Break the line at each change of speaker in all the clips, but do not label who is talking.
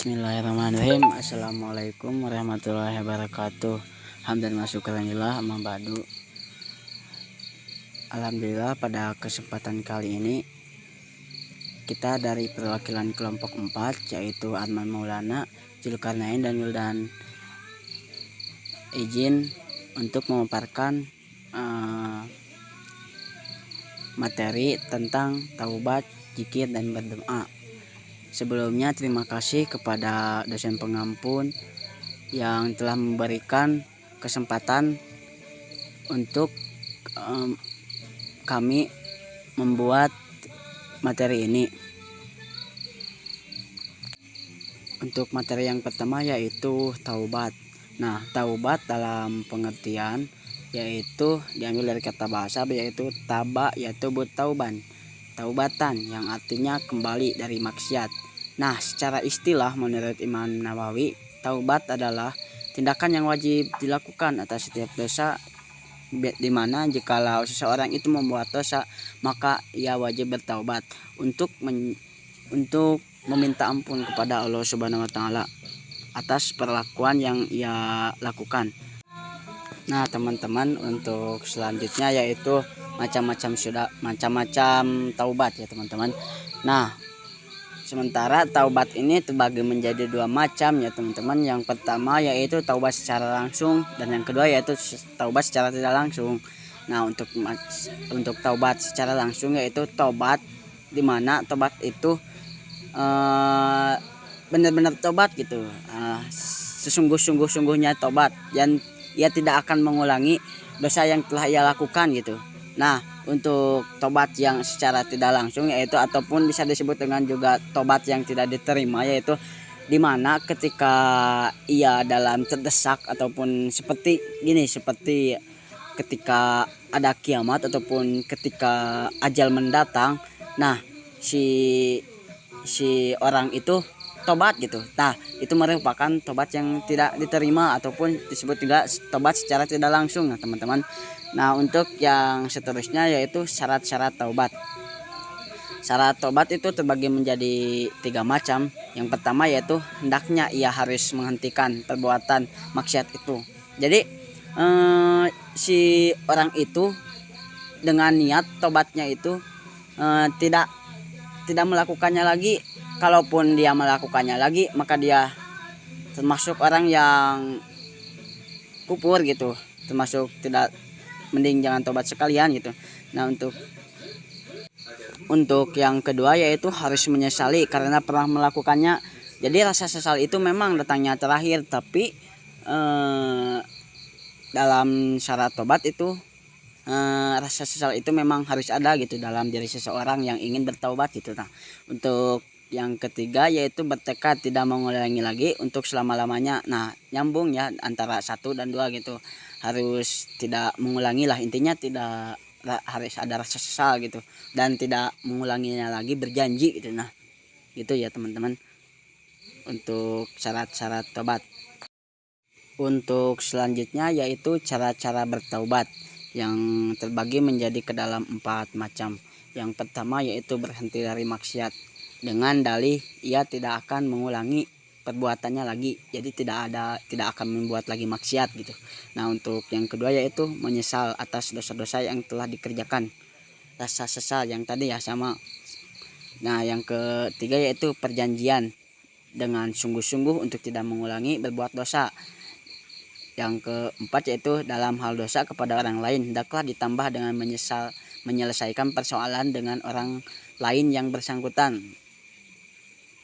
Bismillahirrahmanirrahim. Assalamualaikum warahmatullahi wabarakatuh. Hamdan wa syukranillah, amma ba'du. Alhamdulillah, pada kesempatan kali ini kita dari perwakilan kelompok 4, yaitu Arman Maulana, Zulkarnain dan Wildan, izin untuk memaparkan materi tentang taubat, zikir, dan berdoa. Sebelumnya terima kasih kepada dosen pengampun yang telah memberikan kesempatan untuk kami membuat materi ini. Untuk materi yang pertama yaitu taubat. Nah, taubat dalam pengertian yaitu diambil dari kata bahasa yaitu taba, yaitu bertauban, taubatan, yang artinya kembali dari maksiat. Nah, secara istilah menurut Imam Nawawi, taubat adalah tindakan yang wajib dilakukan atas setiap dosa, di mana jikalau seseorang itu membuat dosa, maka ia wajib bertaubat untuk meminta ampun kepada Allah Subhanahu wa taala atas perlakuan yang ia lakukan. Nah, teman-teman, untuk selanjutnya yaitu macam-macam taubat ya, teman-teman. Nah, sementara taubat ini terbagi menjadi dua macam ya, teman-teman. Yang pertama yaitu taubat secara langsung dan yang kedua yaitu taubat secara tidak langsung. Nah, untuk taubat secara langsung yaitu taubat di mana taubat itu benar-benar taubat gitu, sesungguh-sungguhnya taubat, dan ia tidak akan mengulangi dosa yang telah ia lakukan gitu. Nah, untuk tobat yang secara tidak langsung yaitu ataupun bisa disebut dengan juga tobat yang tidak diterima, yaitu dimana ketika ia dalam terdesak ataupun seperti ketika ada kiamat ataupun ketika ajal mendatang. Nah, si orang itu tobat gitu. Nah, itu merupakan tobat yang tidak diterima ataupun disebut juga tobat secara tidak langsung ya, teman-teman. Nah, untuk yang seterusnya yaitu syarat-syarat taubat. Syarat taubat itu terbagi menjadi 3 macam. Yang pertama yaitu hendaknya ia harus menghentikan perbuatan maksiat itu. Jadi si orang itu dengan niat tobatnya itu tidak melakukannya lagi. Kalaupun dia melakukannya lagi, maka dia termasuk orang yang kufur gitu, termasuk tidak, mending jangan tobat sekalian gitu. Nah, untuk yang kedua yaitu harus menyesali karena pernah melakukannya. Jadi rasa sesal itu memang datangnya terakhir, tapi dalam syarat tobat itu rasa sesal itu memang harus ada gitu dalam diri seseorang yang ingin bertaubat gitu. Nah, untuk yang ketiga yaitu bertekad tidak mengulangi lagi untuk selama-lamanya. Nah, nyambung ya antara 1 dan 2 gitu. Harus tidak mengulangi lah, intinya tidak harus ada rasa sesal gitu dan tidak mengulanginya lagi, berjanji gitu. Nah, gitu ya, teman-teman, untuk syarat-syarat tobat. Untuk selanjutnya yaitu cara-cara bertaubat yang terbagi menjadi ke dalam 4 macam. Yang pertama yaitu berhenti dari maksiat dengan dalih ia tidak akan mengulangi perbuatannya lagi, jadi tidak akan membuat lagi maksiat gitu. Nah, untuk yang kedua yaitu menyesal atas dosa-dosa yang telah dikerjakan, rasa sesal yang tadi ya sama. Nah, yang ketiga yaitu perjanjian dengan sungguh-sungguh untuk tidak mengulangi berbuat dosa. Yang keempat yaitu dalam hal dosa kepada orang lain hendaklah ditambah dengan menyelesaikan persoalan dengan orang lain yang bersangkutan.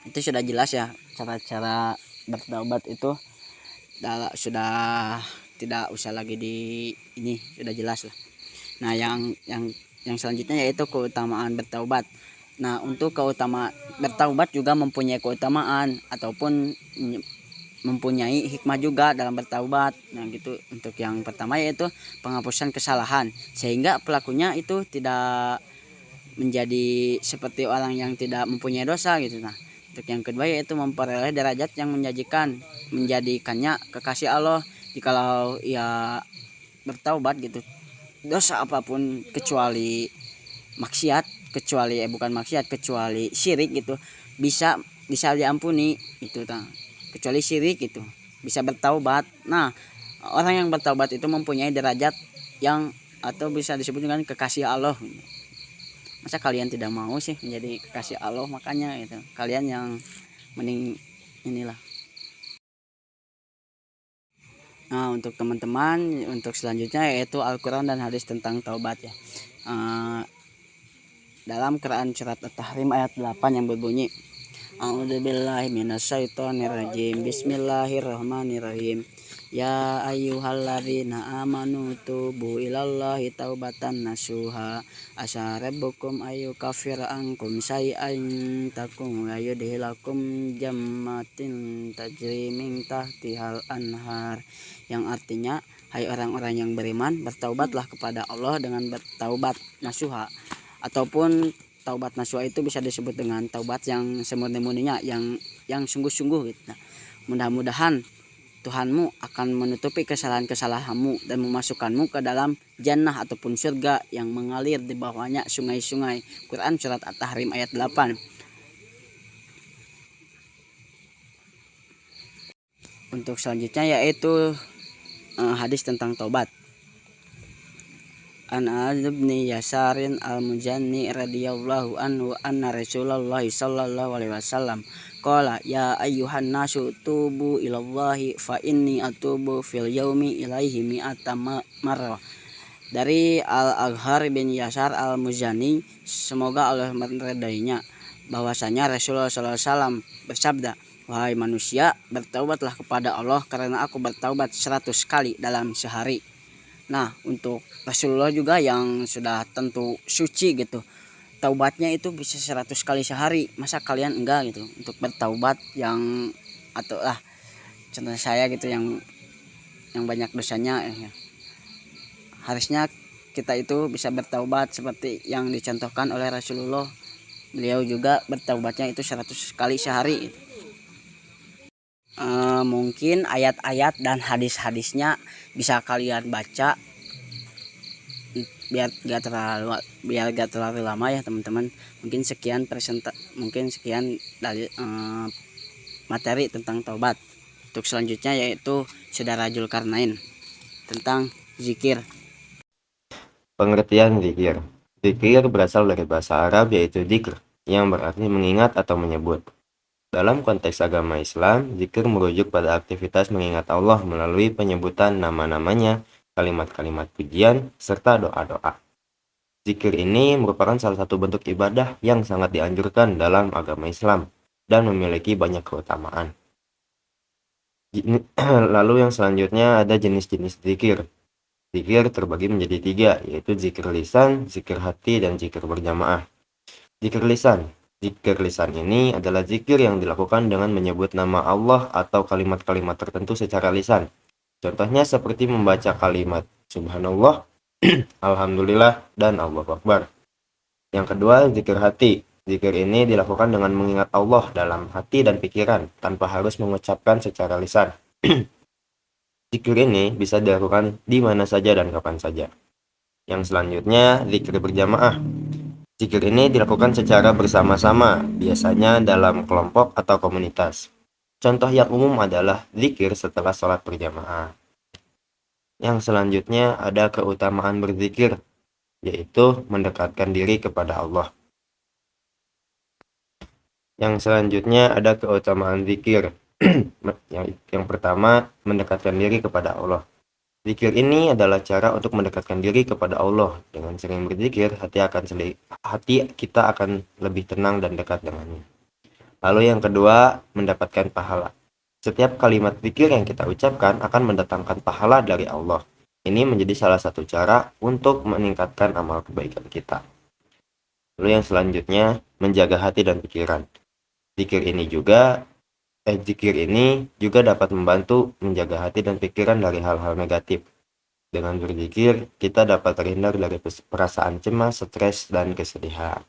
Itu sudah jelas ya, cara-cara bertaubat itu sudah tidak usah lagi ini sudah jelas lah. Nah, yang selanjutnya yaitu keutamaan bertaubat. Nah, untuk keutamaan bertaubat juga mempunyai keutamaan ataupun mempunyai hikmah juga dalam bertaubat. Nah, gitu. Untuk yang pertama yaitu penghapusan kesalahan sehingga pelakunya itu tidak menjadi seperti orang yang tidak mempunyai dosa gitu. Nah, untuk yang kedua yaitu memperoleh derajat yang menjadikannya kekasih Allah jikalau ia bertaubat gitu. Dosa apapun kecuali maksiat, kecuali syirik gitu, bisa bisa diampuni itu kecuali syirik itu bisa bertaubat. Nah, orang yang bertaubat itu mempunyai derajat yang atau bisa disebut dengan kekasih Allah. Masa kalian tidak mau sih menjadi kekasih Allah? Makanya itu kalian yang mending inilah. Nah, untuk teman-teman, untuk selanjutnya yaitu Al-Quran dan hadis tentang taubat ya. Eh, dalam Quran surat At-Tahrim ayat 8 yang berbunyi, A'udzubillahi minasyaitonirrajim. Bismillahirrahmanirrahim. Ya ayyuhalladzina amanu tubu ilallahi taubatan nasuha asa rabbukum ayyukaffira ankum syai'an takum wa yudhilakum jammatin tajri min tahtihal anhar, yang artinya, hai orang-orang yang beriman, bertaubatlah kepada Allah dengan bertaubat nasuha, ataupun taubat nasuha itu bisa disebut dengan taubat yang semurni-murninya, yang sungguh-sungguh gitu. Nah, mudah-mudahan Tuhanmu akan menutupi kesalahan-kesalahanmu dan memasukkanmu ke dalam jannah ataupun surga yang mengalir di bawahnya sungai-sungai. Quran surat At-Tahrim ayat 8. Untuk selanjutnya yaitu hadis tentang taubat. An bin Yasarin al-Mujani radhiyallahu anhu anna Rasulullah sallallahu alaihi wasallam qala ya ayyuhan nasu tubu ilallahi fa inni atubu fil yaumi ilaihi mi'ata marrah. Dari Al-Aghar bin Yasar al-Muzani, semoga Allah meridainya, bahwasanya Rasulullah sallallahu alaihi wasallam bersabda, wahai manusia, bertaubatlah kepada Allah karena aku bertaubat 100 kali dalam sehari. Nah, untuk Rasulullah juga yang sudah tentu suci gitu, taubatnya itu bisa 100 kali sehari. Masa kalian enggak gitu untuk bertaubat yang atau contoh saya gitu yang banyak dosanya ya. Harusnya kita itu bisa bertaubat seperti yang dicontohkan oleh Rasulullah. Beliau juga bertaubatnya itu 100 kali sehari. Mungkin ayat-ayat dan hadis-hadisnya bisa kalian baca biar gak terlalu lama ya teman-teman. Mungkin sekian dari materi tentang taubat. Untuk selanjutnya yaitu Saudara Zulkarnain tentang zikir.
Pengertian zikir. Zikir berasal dari bahasa Arab yaitu dzikr, yang berarti mengingat atau menyebut. Dalam konteks agama Islam, zikir merujuk pada aktivitas mengingat Allah melalui penyebutan nama-namanya, kalimat-kalimat pujian, serta doa-doa. Zikir ini merupakan salah satu bentuk ibadah yang sangat dianjurkan dalam agama Islam dan memiliki banyak keutamaan. Lalu yang selanjutnya ada jenis-jenis zikir. Zikir terbagi menjadi 3, yaitu zikir lisan, zikir hati, dan zikir berjamaah. Zikir lisan. Zikir lisan ini adalah zikir yang dilakukan dengan menyebut nama Allah atau kalimat-kalimat tertentu secara lisan. Contohnya seperti membaca kalimat Subhanallah, Alhamdulillah, dan Allahu Akbar. Yang kedua, zikir hati. Zikir ini dilakukan dengan mengingat Allah dalam hati dan pikiran, tanpa harus mengucapkan secara lisan. Zikir ini bisa dilakukan di mana saja dan kapan saja. Yang selanjutnya, zikir berjamaah. Zikir ini dilakukan secara bersama-sama, biasanya dalam kelompok atau komunitas. Contoh yang umum adalah zikir setelah sholat berjamaah. Yang selanjutnya ada keutamaan berzikir, yaitu mendekatkan diri kepada Allah. Yang selanjutnya ada keutamaan zikir. Yang pertama, mendekatkan diri kepada Allah. Zikir ini adalah cara untuk mendekatkan diri kepada Allah. Dengan sering berzikir, hati kita akan lebih tenang dan dekat dengannya. Lalu yang kedua, mendapatkan pahala. Setiap kalimat zikir yang kita ucapkan akan mendatangkan pahala dari Allah. Ini menjadi salah satu cara untuk meningkatkan amal kebaikan kita. Lalu yang selanjutnya, menjaga hati dan pikiran. Zikir ini juga dapat membantu menjaga hati dan pikiran dari hal-hal negatif. Dengan berzikir, kita dapat terhindar dari perasaan cemas, stres, dan kesedihan.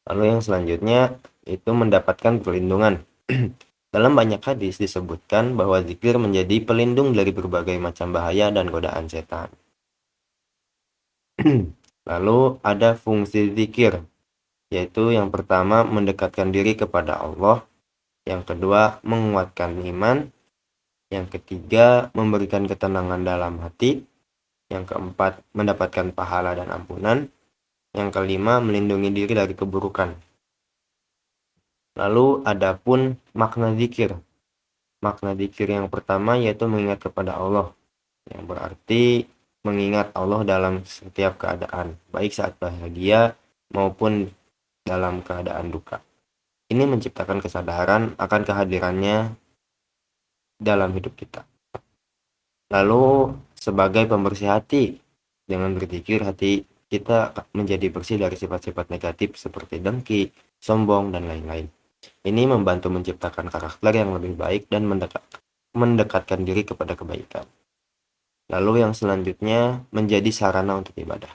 Lalu yang selanjutnya, itu mendapatkan perlindungan. Dalam banyak hadis disebutkan bahwa zikir menjadi pelindung dari berbagai macam bahaya dan godaan setan. Lalu ada fungsi zikir. yaitu yang pertama mendekatkan diri kepada Allah, yang kedua menguatkan iman, yang ketiga memberikan ketenangan dalam hati, yang keempat mendapatkan pahala dan ampunan, yang kelima melindungi diri dari keburukan. Lalu adapun makna zikir. Makna zikir yang pertama yaitu mengingat kepada Allah, yang berarti mengingat Allah dalam setiap keadaan, baik saat bahagia maupun dalam keadaan duka. Ini menciptakan kesadaran akan kehadirannya dalam hidup kita. Lalu sebagai pembersih hati, dengan berzikir hati kita menjadi bersih dari sifat-sifat negatif seperti dengki, sombong, dan lain-lain. Ini membantu menciptakan karakter yang lebih baik dan mendekatkan diri kepada kebaikan. Lalu yang selanjutnya menjadi sarana untuk ibadah.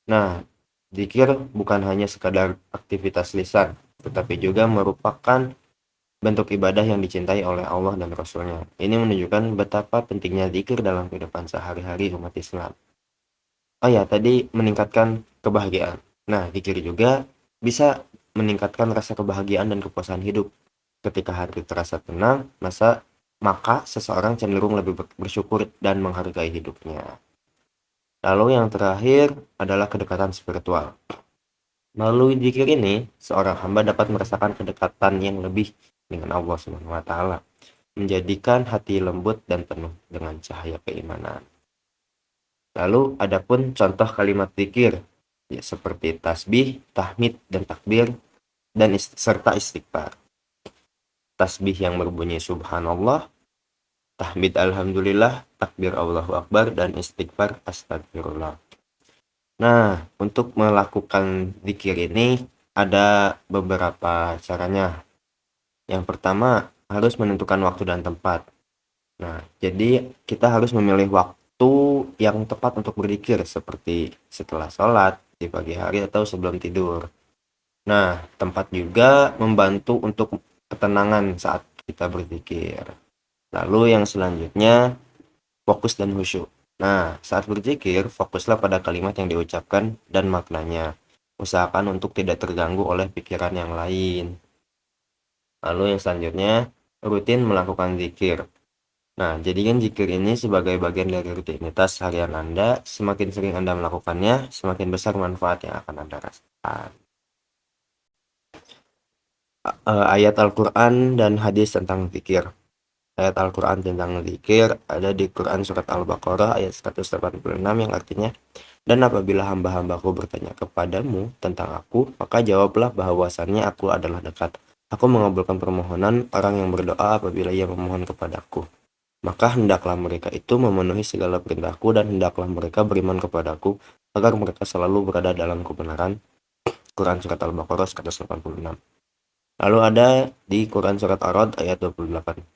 Nah, zikir bukan hanya sekadar aktivitas lisan, tetapi juga merupakan bentuk ibadah yang dicintai oleh Allah dan Rasul-Nya. Ini menunjukkan betapa pentingnya zikir dalam kehidupan sehari-hari umat Islam. Oh ya, tadi meningkatkan kebahagiaan. Nah, zikir juga bisa meningkatkan rasa kebahagiaan dan kepuasan hidup. Ketika hati terasa tenang, maka seseorang cenderung lebih bersyukur dan menghargai hidupnya. Lalu yang terakhir adalah kedekatan spiritual. Melalui zikir ini, seorang hamba dapat merasakan kedekatan yang lebih dengan Allah Subhanahu wa taala, menjadikan hati lembut dan penuh dengan cahaya keimanan. Lalu adapun contoh kalimat zikir, ya seperti tasbih, tahmid, dan takbir, dan serta istighfar. Tasbih yang berbunyi subhanallah, tahmid alhamdulillah, takbir Allahu akbar, dan istighfar astagfirullah. Nah, untuk melakukan zikir ini ada beberapa caranya. Yang pertama, harus menentukan waktu dan tempat. Nah, jadi kita harus memilih waktu yang tepat untuk berzikir seperti setelah sholat, di pagi hari, atau sebelum tidur. Nah, tempat juga membantu untuk ketenangan saat kita berzikir. Lalu yang selanjutnya, fokus dan khusyuk. Nah, saat berzikir, fokuslah pada kalimat yang diucapkan dan maknanya. Usahakan untuk tidak terganggu oleh pikiran yang lain. Lalu yang selanjutnya, rutin melakukan zikir. Nah, jadikan zikir ini sebagai bagian dari rutinitas harian Anda. Semakin sering Anda melakukannya, semakin besar manfaat yang akan Anda rasakan. Ayat Al-Quran dan hadis tentang zikir. Ayat Al-Quran tentang zikir ada di Quran Surat Al-Baqarah ayat 186 yang artinya, dan apabila hamba-hambaku bertanya kepadamu tentang aku, maka jawablah bahwasannya aku adalah dekat. Aku mengabulkan permohonan orang yang berdoa apabila ia memohon kepadaku. Maka hendaklah mereka itu memenuhi segala perintahku, dan hendaklah mereka beriman kepadaku, agar mereka selalu berada dalam kebenaran. Quran Surat Al-Baqarah 186. Lalu ada di Quran Surat Ar-Ra'd ayat 28.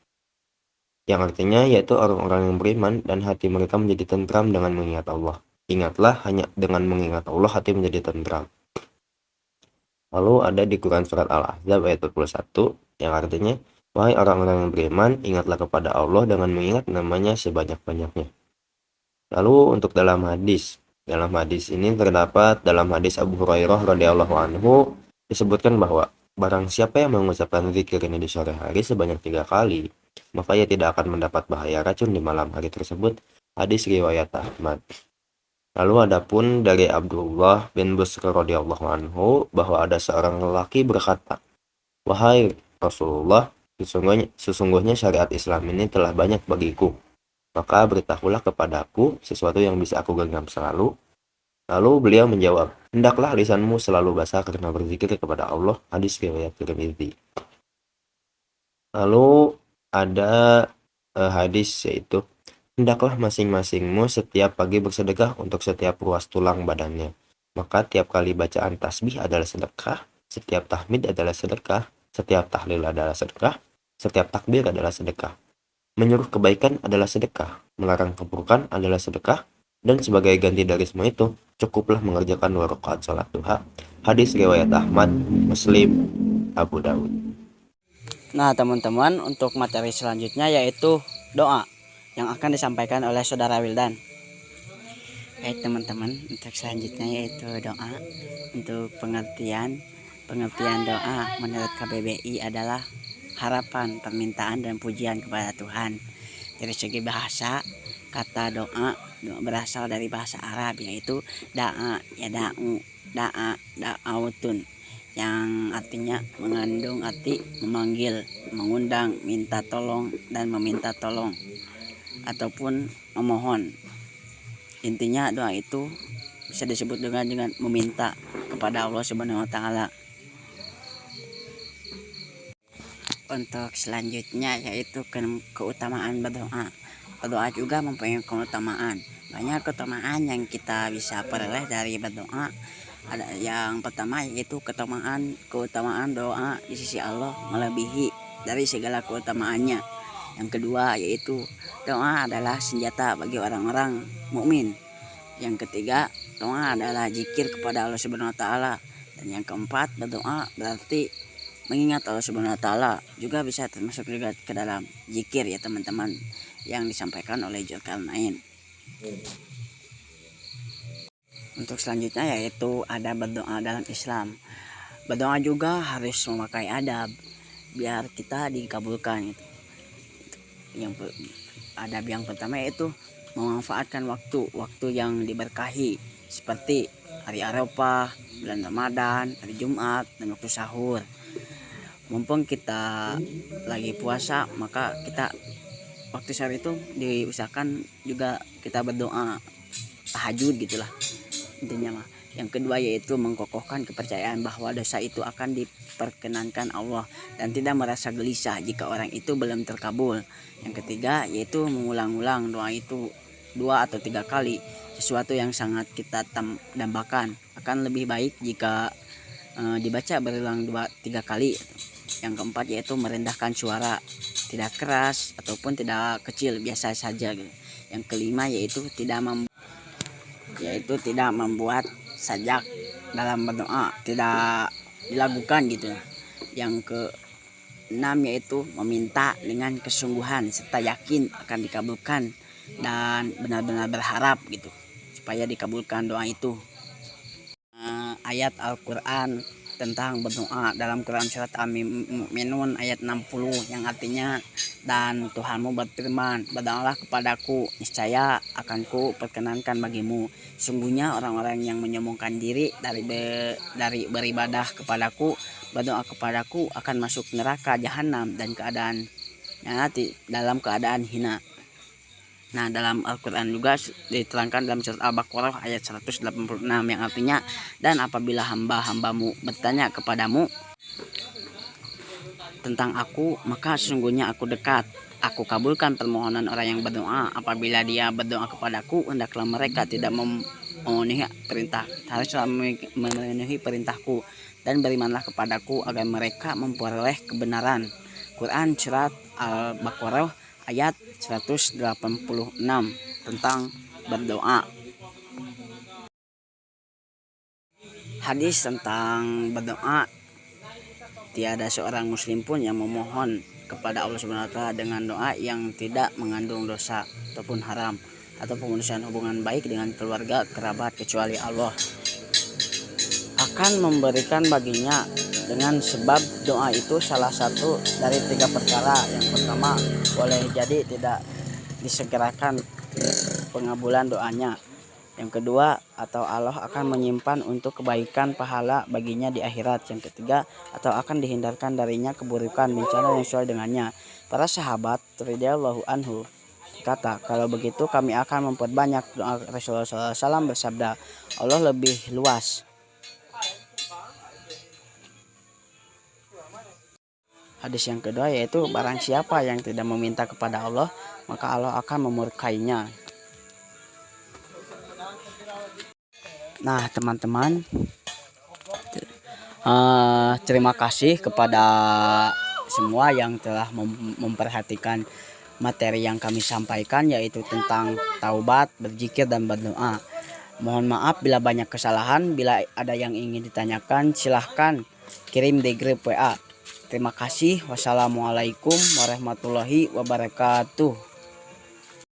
Yang artinya yaitu orang-orang yang beriman dan hati mereka menjadi tentram dengan mengingat Allah. Ingatlah, hanya dengan mengingat Allah hati menjadi tentram. Lalu ada di Quran Surat Al-Ahzab ayat 21 yang artinya, wahai orang-orang yang beriman, ingatlah kepada Allah dengan mengingat namanya sebanyak-banyaknya. Lalu untuk dalam hadis ini terdapat dalam hadis Abu Hurairah radhiyallahu anhu disebutkan bahwa barang siapa yang mengucapkan zikir ini di sore hari sebanyak 3 kali, maka ia tidak akan mendapat bahaya racun di malam hari tersebut. Hadis riwayat Ahmad. Lalu adapun dari Abdullah bin Busr radhiyallahu anhu bahwa ada seorang lelaki berkata, wahai Rasulullah, sesungguhnya syariat Islam ini telah banyak bagiku. Maka beritahulah kepadaku sesuatu yang bisa aku genggam selalu. Lalu beliau menjawab, hendaklah lisanmu selalu basah karena berzikir kepada Allah. Hadis riwayat Tirmidzi. Lalu ada hadis yaitu, hendaklah masing-masingmu setiap pagi bersedekah untuk setiap ruas tulang badannya. Maka tiap kali bacaan tasbih adalah sedekah, setiap tahmid adalah sedekah, setiap tahlil adalah sedekah, setiap takbir adalah sedekah. Menyuruh kebaikan adalah sedekah, melarang keburukan adalah sedekah, dan sebagai ganti dari semua itu, cukuplah mengerjakan 2 rakaat salat duha. Hadis riwayat Ahmad, Muslim, Abu Daud.
Nah, teman-teman, untuk materi selanjutnya yaitu doa yang akan disampaikan oleh Saudara Wildan. Baik teman-teman, untuk selanjutnya yaitu doa. Untuk pengertian doa menurut KBBI adalah harapan, permintaan dan pujian kepada Tuhan. Dari segi bahasa, kata doa berasal dari bahasa Arab, yaitu da'a, yada'u, da'autun, yang artinya mengandung arti memanggil, mengundang, minta tolong dan meminta tolong ataupun memohon. Intinya doa itu bisa disebut dengan meminta kepada Allah Subhanahu wa taala. Untuk selanjutnya yaitu keutamaan berdoa. Berdoa juga mempunyai keutamaan. Banyak keutamaan yang kita bisa peroleh dari berdoa. Ada yang pertama yaitu keutamaan doa di sisi Allah melebihi dari segala keutamaannya. Yang kedua yaitu doa adalah senjata bagi orang-orang mukmin. Yang ketiga, doa adalah zikir kepada Allah Subhanahu wa taala. Dan yang keempat, berdoa berarti mengingat Allah Subhanahu wa taala, juga bisa termasuk juga ke dalam zikir ya teman-teman, yang disampaikan oleh Zulkarnain. Untuk selanjutnya yaitu ada berdoa dalam Islam. Berdoa juga harus memakai adab biar kita dikabulkan gitu. Yang adab yang pertama yaitu memanfaatkan waktu yang diberkahi seperti hari Arafah, bulan Ramadan, hari Jumat, dan waktu sahur. Mumpung kita lagi puasa, maka kita waktu sahur itu diusahakan juga kita berdoa tahajud gitulah intinya mah. Yang kedua yaitu mengkokohkan kepercayaan bahwa dosa itu akan diperkenankan Allah dan tidak merasa gelisah jika orang itu belum terkabul. Yang ketiga yaitu mengulang-ulang doa itu 2 atau 3 kali, sesuatu yang sangat kita dambakan. Akan lebih baik jika dibaca berulang 2-3 kali. Yang keempat yaitu merendahkan suara, tidak keras ataupun tidak kecil, biasa saja gitu. Yang kelima yaitu tidak membuat sajak dalam berdoa, tidak dilakukan gitu. Yang keenam yaitu meminta dengan kesungguhan serta yakin akan dikabulkan dan benar-benar berharap gitu supaya dikabulkan doa itu. Ayat Al-Quran tentang berdoa dalam Quran surat Al-Mu'minun ayat 60 yang artinya, dan Tuhanmu berfirman, berdoalah kepadaku, niscaya akan ku perkenankan bagimu. Sungguhnya orang-orang yang menyombongkan diri dari beribadah kepadaku, berdoa kepadaku akan masuk neraka jahanam dan dalam keadaan hina. Nah, dalam Al-Quran juga diterangkan dalam surat Al-Baqarah ayat 186 yang artinya, dan apabila hamba-hambamu bertanya kepadamu tentang aku, maka sesungguhnya aku dekat. Aku kabulkan permohonan orang yang berdoa. Apabila dia berdoa kepadaku, hendaklah mereka tidak memenuhi perintah, haruslah memenuhi perintahku, dan berimanlah kepadaku agar mereka memperoleh kebenaran. Quran surat Al-Baqarah ayat 186 tentang berdoa. Hadis tentang berdoa, tiada seorang muslim pun yang memohon kepada Allah Subhanahu wa taala dengan doa yang tidak mengandung dosa ataupun haram atau pemutusan hubungan baik dengan keluarga kerabat, kecuali Allah akan memberikan baginya dengan sebab doa itu salah satu dari 3 perkara. Yang pertama, boleh jadi tidak disegerakan pengabulan doanya. Yang kedua, atau Allah akan menyimpan untuk kebaikan pahala baginya di akhirat. Yang ketiga, atau akan dihindarkan darinya keburukan bencana yang sesuai dengannya. Para sahabat radhiyallahu anhu kata, kalau begitu kami akan memperbanyak doa. Rasulullah SAW bersabda, Allah lebih luas. Hadis yang kedua yaitu, barang siapa yang tidak meminta kepada Allah, maka Allah akan memurkainya. Nah teman-teman, terima kasih kepada semua yang telah memperhatikan materi yang kami sampaikan, yaitu tentang taubat, berzikir, dan berdoa. Mohon maaf bila banyak kesalahan. Bila ada yang ingin ditanyakan, silahkan kirim di grup WA. Terima kasih. Wassalamualaikum warahmatullahi wabarakatuh.